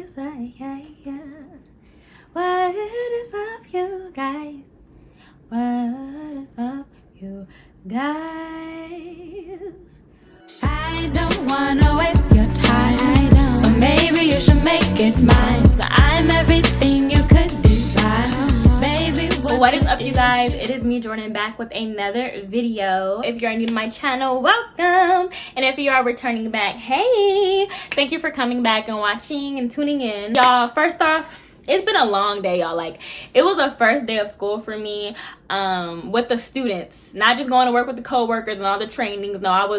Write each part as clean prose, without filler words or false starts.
is up, what is up, you guys? What is up, you guys? I don't wanna waste your time, so maybe you should make it mine. So I'm everything you could desire. Baby, what is up, you guys? It is me, Jordan, back with another video. If you're new to my channel, welcome. And if you are returning back, hey, thank you for coming back and watching and tuning in. Y'all, first off, it's been a long day, y'all. Like, it was the first day of school for me, with the students, not just going to work with the co-workers and all the trainings. No,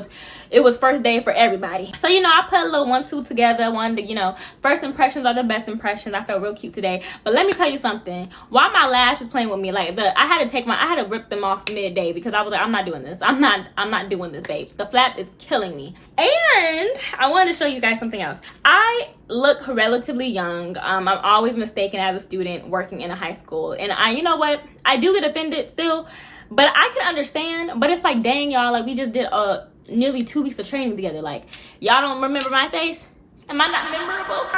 it was first day for everybody. So, you know, I put a little 1-2 together. Wanted to, you know, first impressions are the best impressions. I felt real cute today. But let me tell you something. While my lash was playing with me, like, I had to rip them off midday because I was like, I'm not doing this. I'm not doing this, babes. The flap is killing me. And I wanted to show you guys something else. I look relatively young. I'm always mistaken as a student working in a high school. And you know what? I do get offended still, but I can understand. But it's like, dang, y'all, like, we just did nearly 2 weeks of training together. Like, y'all don't remember my face? Am I not memorable?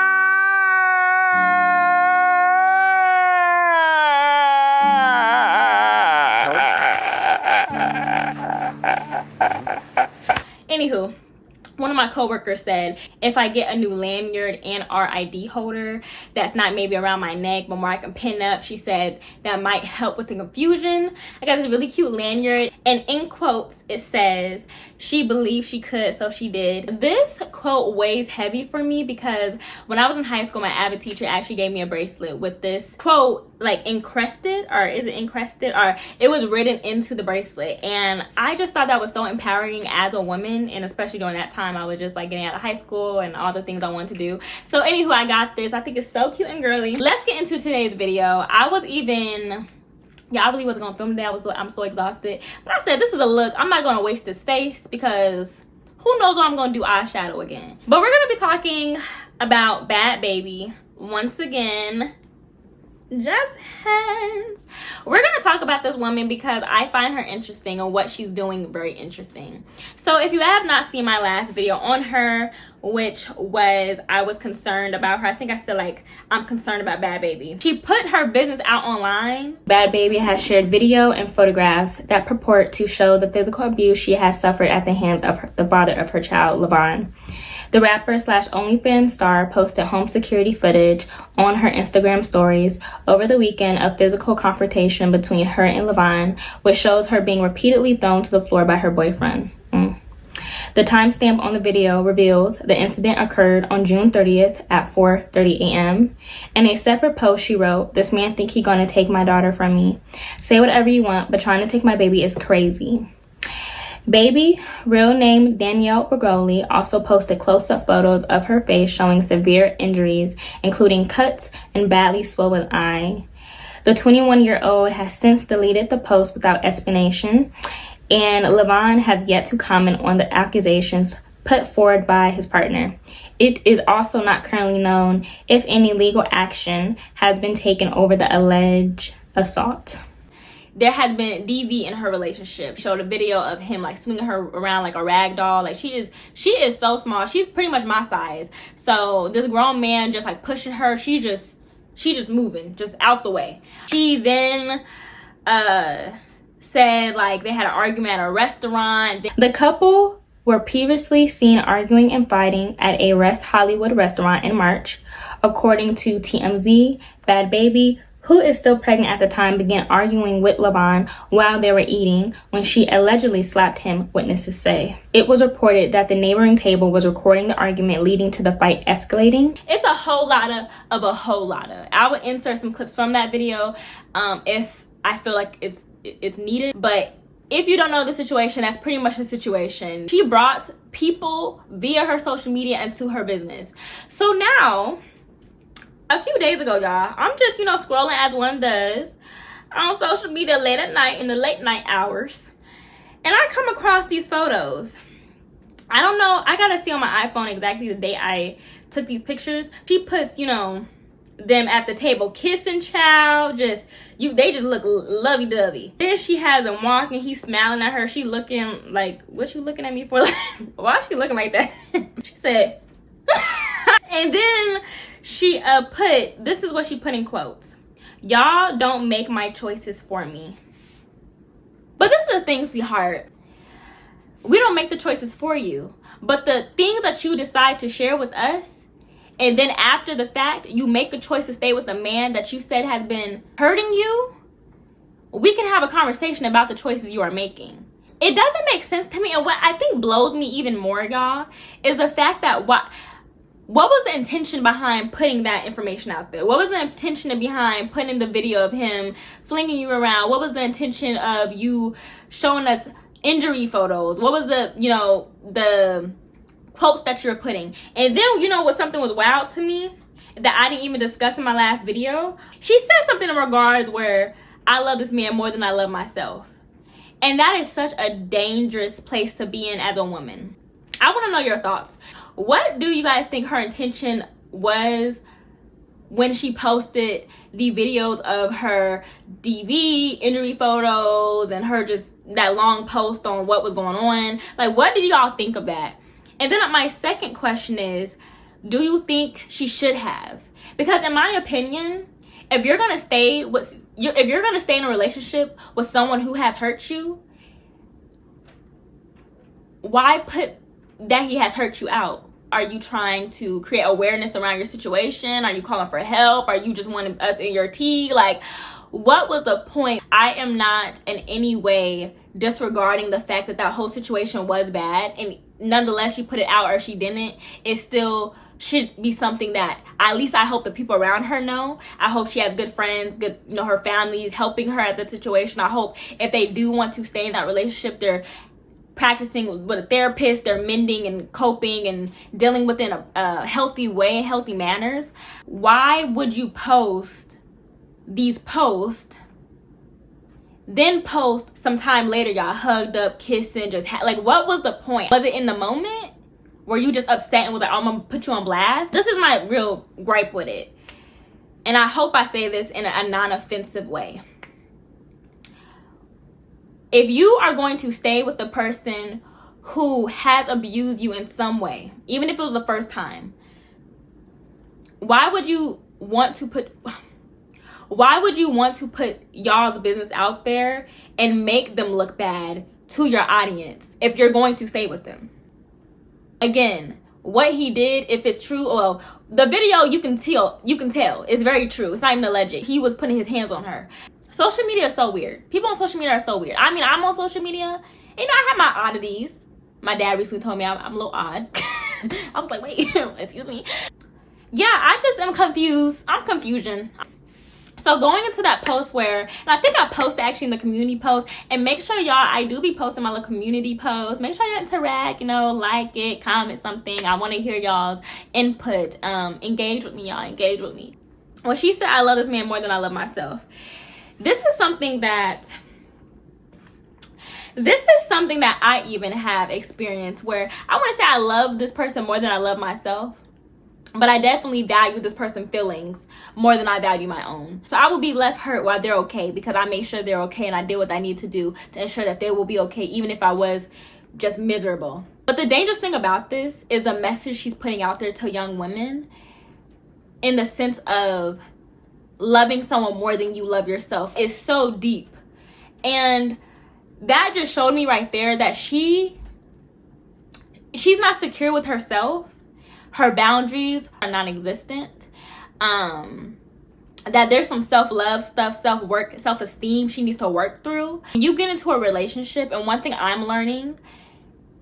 Anywho, one of my coworkers said if I get a new lanyard and RID holder that's not maybe around my neck but more I can pin up, she said that might help with the confusion. I got this really cute lanyard, and in quotes it says she believed she could, so she did. This quote weighs heavy for me because when I was in high school, my Avid teacher actually gave me a bracelet with this quote like encrusted, or is it encrusted, or it was written into the bracelet. And I just thought that was so empowering as a woman, and especially during that time I was just like getting out of high school and all the things I wanted to do. So anywho, I got this. I think it's so cute and girly. Let's get into today's video. I really wasn't gonna film today. I'm so exhausted, but I said this is a look. I'm not gonna waste this face because who knows when I'm gonna do eyeshadow again. But we're gonna be talking about Bhad Bhabie once again. Just hands. We're gonna talk about this woman because I find her interesting and what she's doing very interesting. So if you have not seen my last video on her, which was I was concerned about her, I think I said like I'm concerned about Bhad Bhabie. She put her business out online. Bhad Bhabie has shared video and photographs that purport to show the physical abuse she has suffered at the hands of the father of her child, Levon. The rapper slash OnlyFans star posted home security footage on her Instagram stories over the weekend of physical confrontation between her and Levon, which shows her being repeatedly thrown to the floor by her boyfriend. The timestamp on the video reveals the incident occurred on June 30th at 4:30 a.m. In a separate post, she wrote, "This man think he gonna take my daughter from me. Say whatever you want, but trying to take my baby is crazy." Bhabie, real name Danielle Bergoli, also posted close-up photos of her face showing severe injuries, including cuts and badly swollen eye. The 21-year-old has since deleted the post without explanation, and Levon has yet to comment on the accusations put forward by his partner. It is also not currently known if any legal action has been taken over the alleged assault. There has been DV in her relationship. Showed a video of him like swinging her around like a rag doll. Like she is so small. She's pretty much my size. So this grown man just like pushing her. She just moving, just out the way. She then said like they had an argument at a restaurant. The couple were previously seen arguing and fighting at a West Hollywood restaurant in March. According to TMZ, Bhad Bhabie, who is still pregnant at the time, began arguing with Levon while they were eating when she allegedly slapped him, witnesses say. It was reported that the neighboring table was recording the argument, leading to the fight escalating. It's a whole lot of a whole lot of. I will insert some clips from that video if I feel like it's needed. But if you don't know the situation, that's pretty much the situation. She brought people via her social media into her business. So now, a few days ago, y'all, I'm just, scrolling as one does on social media late at night in the late night hours. And I come across these photos. I don't know. I got to see on my iPhone exactly the day I took these pictures. She puts, them at the table kissing, child. They just look lovey-dovey. Then she has him walking. He's smiling at her. She looking like, what you looking at me for? Like, why is she looking like that? She said, and then She this is what she put in quotes: "Y'all don't make my choices for me." But this is the thing, sweetheart. We don't make the choices for you. But the things that you decide to share with us, and then after the fact, you make a choice to stay with a man that you said has been hurting you, we can have a conversation about the choices you are making. It doesn't make sense to me. And what I think blows me even more, y'all, is the fact that what was the intention behind putting that information out there? What was the intention behind putting the video of him flinging you around? What was the intention of you showing us injury photos? What was the quotes that you're putting? And then, what something was wild to me that I didn't even discuss in my last video? She said something in regards where I love this man more than I love myself. And that is such a dangerous place to be in as a woman. I want to know your thoughts. What do you guys think her intention was when she posted the videos of her DV, injury photos, and her just that long post on what was going on? Like, what did y'all think of that? And then my second question is, do you think she should have? Because in my opinion, if you're gonna stay in a relationship with someone who has hurt you, why put that he has hurt you out? Are you trying to create awareness around your situation? Are you calling for help? Are you just wanting us in your tea? Like, what was the point? I am not in any way disregarding the fact that whole situation was bad, and nonetheless she put it out or she didn't. It still should be something that at least I hope the people around her know. I hope she has good friends, good, her family is helping her at the situation. I hope if they do want to stay in that relationship, they're practicing with a therapist, they're mending and coping and dealing within a healthy way, healthy manners. Why would you post these posts, then post some time later y'all hugged up, kissing, like, what was the point? Was it in the moment? Were you just upset and was like, I'm gonna put you on blast? This is my real gripe with it. And I hope I say this in a non-offensive way. If you are going to stay with the person who has abused you in some way, even if it was the first time, why would you want to put y'all's business out there and make them look bad to your audience if you're going to stay with them? Again, what he did, if it's true, well, the video you can tell it's very true. It's not even alleged. He was putting his hands on her. Social media is so weird. People on social media are so weird. I mean, I'm on social media, and I have my oddities. My dad recently told me I'm a little odd. I was like, wait, excuse me. Yeah, I just am confused. I'm confusion. So going into that post and I think I posted actually in the community post, and make sure y'all, I do be posting my little community post. Make sure you interact, like it, comment something. I want to hear y'all's input. Engage with me, y'all. Engage with me. When she said, I love this man more than I love myself, this is something that I even have experienced, where I want to say I love this person more than I love myself, but I definitely value this person's feelings more than I value my own. So I will be left hurt while they're okay, because I make sure they're okay and I did what I need to do to ensure that they will be okay, even if I was just miserable. But the dangerous thing about this is the message she's putting out there to young women, in the sense of loving someone more than you love yourself, is so deep. And that just showed me right there that she's not secure with herself. Her boundaries are non-existent. That there's some self-love stuff, self-work, self-esteem she needs to work through. You get into a relationship, and one thing I'm learning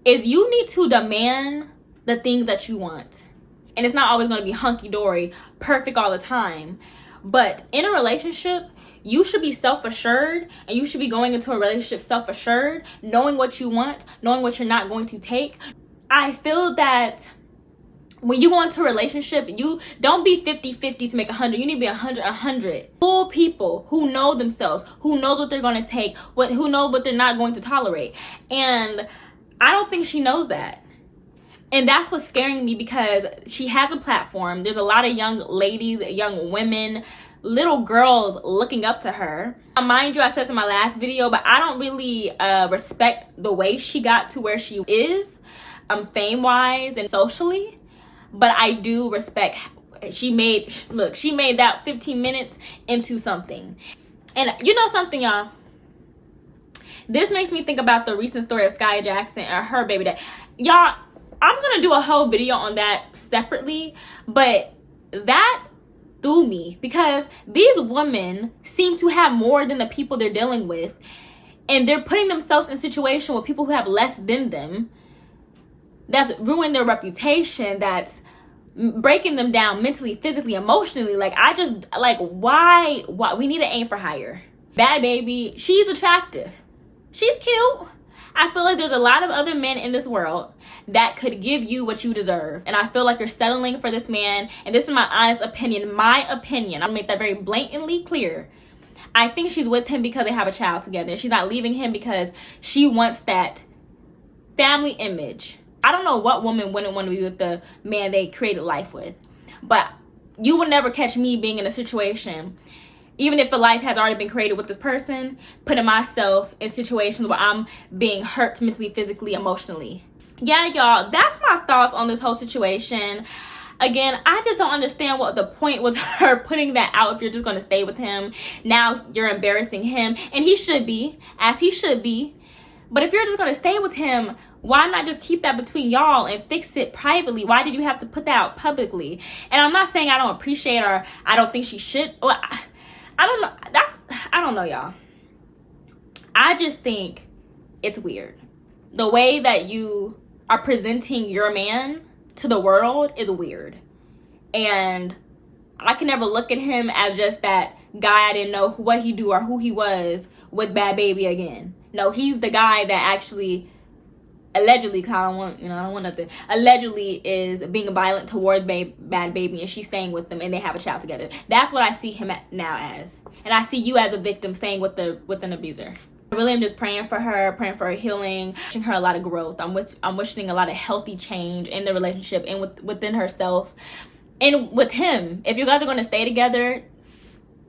is you need to demand the things that you want. And it's not always going to be hunky-dory, perfect all the time. But in a relationship, you should be self-assured, and you should be going into a relationship self-assured, knowing what you want, knowing what you're not going to take. I feel that when you go into a relationship, you don't be 50-50 to make 100. You need to be 100-100. Full people who know themselves, who knows what they're going to take, who know what they're not going to tolerate. And I don't think she knows that. And that's what's scaring me, because she has a platform. There's a lot of young ladies, young women, little girls looking up to her. Mind you, I said this in my last video, but I don't really respect the way she got to where she is, fame-wise and socially. But I do respect she made that 15 minutes into something. And you know something, y'all, this makes me think about the recent story of Sky Jackson and her baby dad. Y'all, I'm gonna do a whole video on that separately, but that threw me because these women seem to have more than the people they're dealing with, and they're putting themselves in a situation with people who have less than them. That's ruining their reputation, that's breaking them down mentally, physically, emotionally. Like, I just, like, why we need to aim for higher. Bhad Bhabie, she's attractive, she's cute. I feel like there's a lot of other men in this world that could give you what you deserve, and I feel like you're settling for this man. And this is my honest opinion, I'll make that very blatantly clear. I think she's with him because they have a child together. She's not leaving him because she wants that family image. I don't know what woman wouldn't want to be with the man they created life with. But you will never catch me being in a situation, even if the life has already been created with this person, putting myself in situations where I'm being hurt mentally, physically, emotionally. Yeah, y'all, that's my thoughts on this whole situation. Again, I just don't understand what the point was her putting that out if you're just going to stay with him. Now you're embarrassing him, and he should be, as he should be. But if you're just going to stay with him, why not just keep that between y'all and fix it privately? Why did you have to put that out publicly? And I'm not saying I don't appreciate or I don't think she should. Well, I don't know. I don't know, y'all. I just think it's weird. The way that you are presenting your man to the world is weird. And I can never look at him as just that guy I didn't know what he do or who he was with Bhad Bhabie again. No, he's the guy that actually allegedly, cause I don't want nothing, allegedly is being violent towards Bhad Bhabie, and she's staying with them and they have a child together. That's what I see him now as. And I see you as a victim staying with an abuser. I really am just praying for her healing, wishing her a lot of growth. I'm wishing a lot of healthy change in the relationship and within herself and with him. If you guys are going to stay together,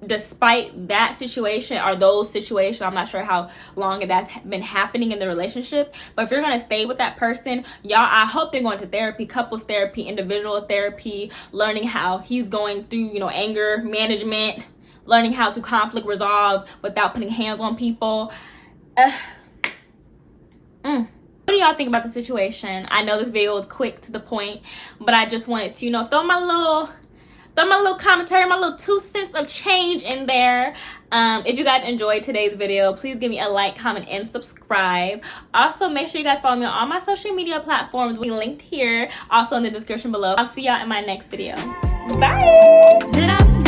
despite that situation or those situations, I'm not sure how long that's been happening in the relationship, but if you're going to stay with that person, y'all, I hope they're going to therapy, couples therapy, individual therapy, learning how he's going through, anger management, learning how to conflict resolve without putting hands on people. What do y'all think about the situation? I know this video was quick to the point, but I just wanted to, throw my little commentary, my little 2 cents of change in there. If you guys enjoyed today's video, please give me a like, comment, and subscribe. Also, make sure you guys follow me on all my social media platforms. We linked here, also in the description below. I'll see y'all in my next video. Bye!